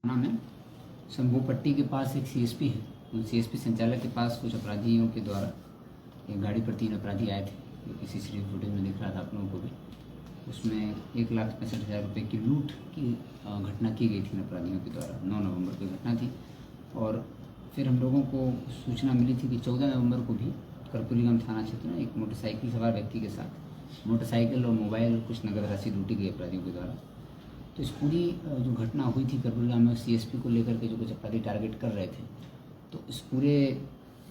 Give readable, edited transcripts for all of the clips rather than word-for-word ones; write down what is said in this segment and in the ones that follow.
थाना में शंभू के पास एक सीएसपी है। उस सीएसपी संचालक के पास कुछ अपराधियों के द्वारा एक गाड़ी पर 3 अपराधी आए थे, जो कि सीसीटीवी फुटेज में दिख रहा था आप लोगों को भी। उसमें 1,65,000 रुपये की लूट की घटना की गई थी अपराधियों के द्वारा। 9 नवंबर की घटना थी। और फिर हम लोगों को सूचना मिली थी कि 14 नवंबर को भी कर्पूरीगंज थाना क्षेत्र में एक मोटरसाइकिल सवार व्यक्ति के साथ मोटरसाइकिल और मोबाइल और कुछ नगद राशि लूटी गई अपराधियों के द्वारा। तो इस पूरी जो घटना हुई थी कर्पूरीगंज में सीएसपी को लेकर के जो कुछ अपराधी टारगेट कर रहे थे, तो इस पूरे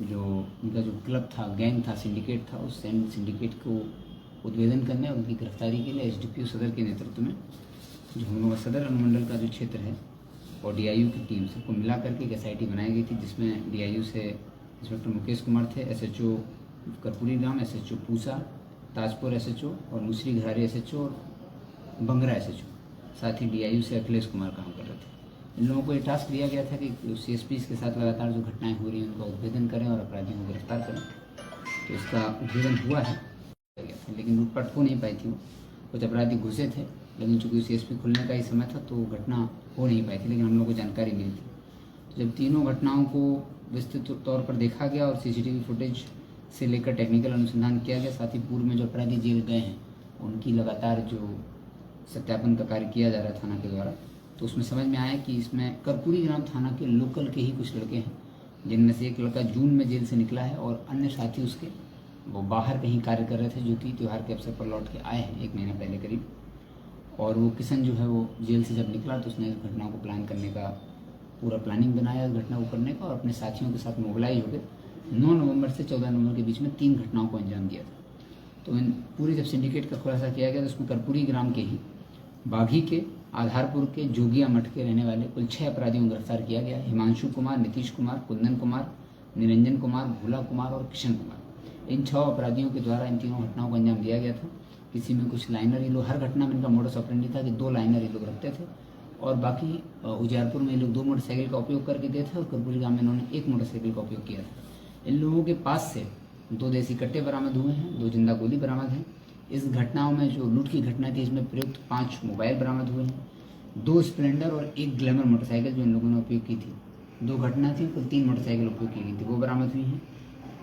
जो उनका जो क्लब था, गैंग था, सिंडिकेट था, उस सिंडिकेट को उद्भेदन करने और उनकी गिरफ्तारी के लिए एसडीपीओ सदर के नेतृत्व में जो हम लोग सदर अनुमंडल का जो क्षेत्र है और डीआईयू की टीम सबको मिला करके एक एसआईटी बनाई गई थी, जिसमें डीआईयू से इंस्पेक्टर मुकेश कुमार थे, SHO Karpurigram, SHO Pusa, Tajpur SHO और मुसरी घरारी एसएचओ और बंगरा एसएचओ, साथ ही डीआईयू से अखिलेश कुमार काम कर रहे थे। इन लोगों को ये टास्क दिया गया था कि सीएसपी के साथ लगातार जो घटनाएं हो रही हैं उनका उद्भेदन करें और अपराधियों को गिरफ्तार करें। तो इसका उद्भेदन हुआ है, लेकिन लूटपाट हो नहीं पाई थी। वो कुछ अपराधी घुसे थे, लेकिन चूंकि सीएसपी खुलने का ही समय था तो घटना हो नहीं पाई थी, लेकिन हम लोग को जानकारी मिली थी। तो जब तीनों घटनाओं को विस्तृत तौर पर देखा गया और सीसीटीवी फुटेज से लेकर टेक्निकल अनुसंधान किया गया, साथ ही पूर्व में जो अपराधी जेल गए हैं उनकी लगातार जो सत्यापन का कार्य किया जा रहा है थाना के द्वारा, तो उसमें समझ में आया कि इसमें कर्पूरीग्राम थाना के लोकल के ही कुछ लड़के हैं, जिनमें से एक लड़का जून में जेल से निकला है और अन्य साथी उसके वो बाहर कहीं कार्य कर रहे थे, जो कि त्यौहार के अवसर पर लौट के आए हैं 1 महीना पहले करीब। और वो किशन जो है वो जेल से जब निकला तो उसने इस घटना को प्लान करने का पूरा प्लानिंग बनाया, इस घटना को करने का, और अपने साथियों के साथ मोबिलाइज होकर 9 नवंबर से 14 नवंबर के बीच में 3 घटनाओं को अंजाम दिया था। तो इन पूरी जब सिंडिकेट का खुलासा किया गया तो उसमें कर्पूरीग्राम के ही बाघी के, आधारपुर के, जोगिया मठ के रहने वाले कुल 6 अपराधियों को गिरफ्तार किया गया। हिमांशु कुमार, नीतीश कुमार, कुंदन कुमार, निरंजन कुमार, भोला कुमार और किशन कुमार, इन 6 अपराधियों के द्वारा इन तीनों घटनाओं को अंजाम दिया गया था। किसी में कुछ लाइनर ये लोग, हर घटना में इनका मोडस ऑपरेंडी था कि 2 लाइनर ये लोग रखते थे, और बाकी उजियारपुर में ये लोग 2 मोटरसाइकिल का उपयोग करके गए थे और कर्पूरीग्राम में इन्होंने 1 मोटरसाइकिल का उपयोग किया था। इन लोगों के पास से 2 देसी कट्टे बरामद हुए हैं, 2 जिंदा गोली बरामद है। इस घटनाओं में जो लूट की घटना थी इसमें प्रयुक्त 5 मोबाइल बरामद हुए हैं, 2 स्प्लेंडर और 1 ग्लैमर मोटरसाइकिल जो इन लोगों ने उपयोग की थी। 2 घटना थी, कुल 3 मोटरसाइकिल उपयोग की गई थी, वो बरामद हुई हैं।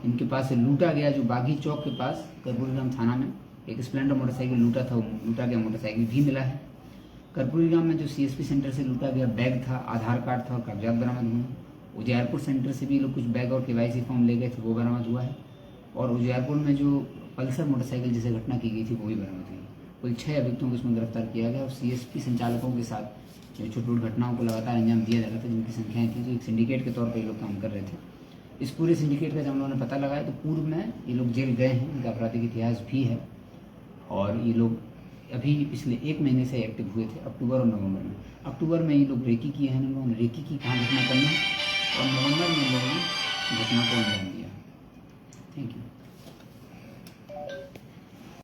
इनके पास से लूटा गया जो बागी चौक के पास कर्पूरीग्राम थाना में एक स्प्लेंडर मोटरसाइकिल लूटा था, लूटा गया मोटरसाइकिल भी मिला है। कर्पूरीग्राम में जो सीएसपी सेंटर से लूटा गया बैग था, आधार कार्ड था और कागजात बरामद हुए हैं। उजियारपुर सेंटर से भी लोग कुछ बैग और केवाईसी फॉर्म ले गए थे, वो बरामद हुआ है। और उजियारपुर में जो पल्सर मोटरसाइकिल जिसे घटना की गई थी वो भी बरामद हुई। कुल 6 अभियुक्तों को इसमें गिरफ्तार किया गया और सीएसपी संचालकों के साथ जो छोटी छोटी घटनाओं को लगातार अंजाम दिया जा रहा था, जिनकी संख्याएं थी, तो एक सिंडिकेट के तौर पर ये लोग काम कर रहे थे। इस पूरे सिंडिकेट का जब हम लोगों ने पता लगाया तो पूर्व में ये लोग जेल गए हैं, इनका आपराधिक इतिहास भी है, और ये लोग अभी पिछले 1 महीने से एक्टिव हुए थे, अक्टूबर और नवंबर में। अक्टूबर में ये लोग रेकी किए हैं, इन लोगों ने रेकी की कहाँ घटना करना, और नवंबर में इन लोगों ने घटना को अंजाम दिया।